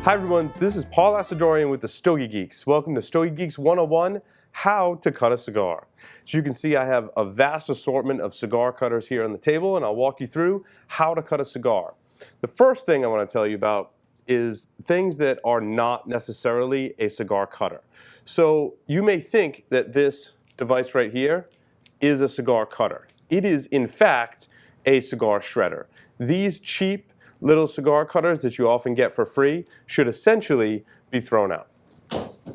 Hi everyone, this is Paul Asadorian with the Stogie Geeks. Welcome to Stogie Geeks 101, How to Cut a Cigar. As you can see, I have a vast assortment of cigar cutters here on the table, and I'll walk you through how to cut a cigar. The first thing I want to tell you about is things that are not necessarily a cigar cutter. So you may think that this device right here is a cigar cutter. It is, in fact, a cigar shredder. These cheap little cigar cutters that you often get for free should essentially be thrown out.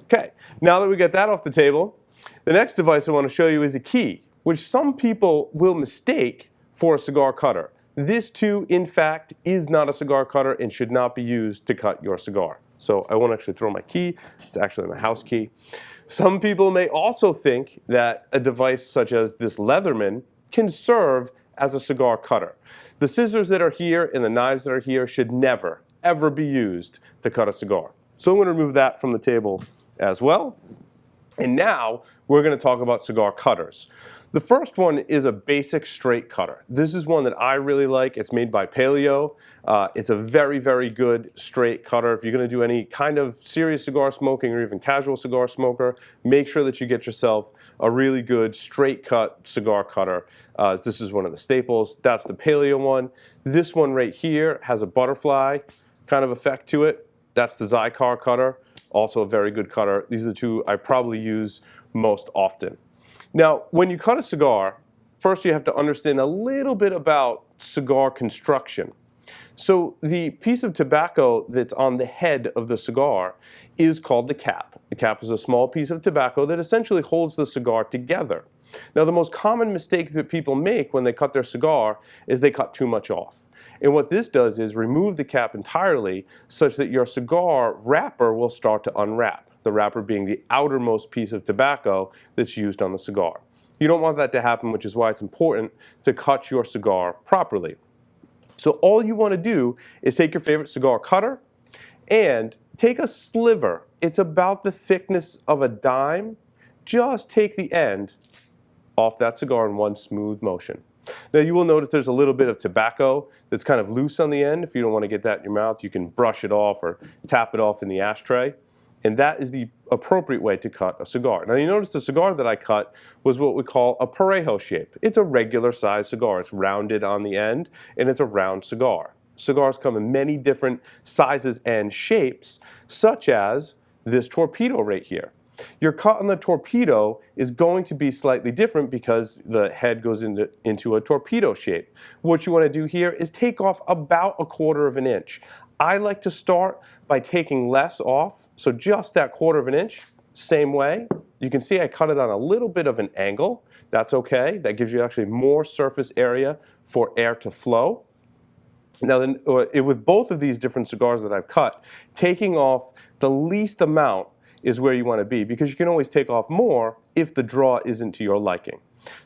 Okay, now that we get that off the table, the next device I want to show you is a key, which some people will mistake for a cigar cutter. This too, in fact, is not a cigar cutter and should not be used to cut your cigar. So I won't actually throw my key, it's actually my house key. Some people may also think that a device such as this Leatherman can serve as a cigar cutter. The scissors that are here and the knives that are here should never, ever be used to cut a cigar. So I'm going to remove that from the table as well. And now we're going to talk about cigar cutters. The first one is a basic straight cutter. This is one that I really like. It's made by Paleo. It's a very, very good straight cutter. If you're going to do any kind of serious cigar smoking or even casual cigar smoker, make sure that you get yourself a really good straight cut cigar cutter. This is one of the staples. That's the Paleo one. This one right here has a butterfly kind of effect to it. That's the Cigar cutter, also a very good cutter. These are the two I probably use most often. Now, when you cut a cigar, first you have to understand a little bit about cigar construction. So the piece of tobacco that's on the head of the cigar is called the cap. The cap is a small piece of tobacco that essentially holds the cigar together. Now, the most common mistake that people make when they cut their cigar is they cut too much off. And what this does is remove the cap entirely such that your cigar wrapper will start to unwrap, the wrapper being the outermost piece of tobacco that's used on the cigar. You don't want that to happen, which is why it's important to cut your cigar properly. So all you want to do is take your favorite cigar cutter and take a sliver. It's about the thickness of a dime. Just take the end off that cigar in one smooth motion. Now you will notice there's a little bit of tobacco that's kind of loose on the end. If you don't want to get that in your mouth, you can brush it off or tap it off in the ashtray. And that is the appropriate way to cut a cigar. Now you notice the cigar that I cut was what we call a parejo shape. It's a regular size cigar. It's rounded on the end and it's a round cigar. Cigars come in many different sizes and shapes, such as this torpedo right here. Your cut on the torpedo is going to be slightly different because the head goes into a torpedo shape. What you want to do here is take off about 1/4 inch. I like to start by taking less off, so just that 1/4 inch, same way. You can see I cut it on a little bit of an angle. That's okay. That gives you actually more surface area for air to flow. Now, with both of these different cigars that I've cut, taking off the least amount is where you want to be, because you can always take off more if the draw isn't to your liking.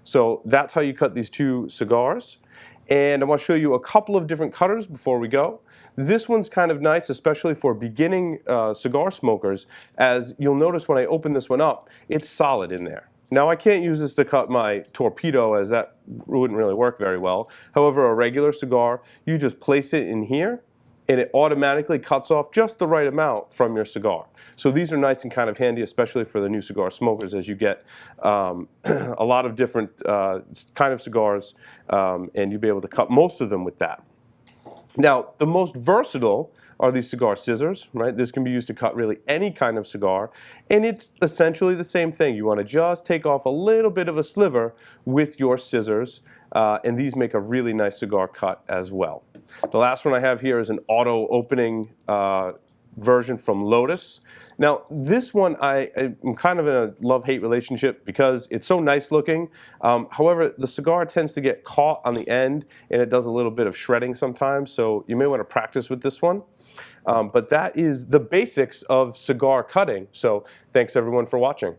So that's how you cut these two cigars. And I want to show you a couple of different cutters before we go. This one's kind of nice, especially for beginning cigar smokers, as you'll notice when I open this one up, it's solid in there. Now I can't use this to cut my torpedo, as that wouldn't really work very well. However, a regular cigar, you just place it in here and it automatically cuts off just the right amount from your cigar. So these are nice and kind of handy, especially for the new cigar smokers, as you get a lot of different kind of cigars, and you'll be able to cut most of them with that. Now, the most versatile are these cigar scissors, right? This can be used to cut really any kind of cigar, and it's essentially the same thing. You want to just take off a little bit of a sliver with your scissors, and these make a really nice cigar cut as well. The last one I have here is an auto opening version from Lotus. Now this one I'm kind of in a love-hate relationship because it's so nice looking. However, the cigar tends to get caught on the end and it does a little bit of shredding sometimes, so you may want to practice with this one. But that is the basics of cigar cutting. So thanks everyone for watching.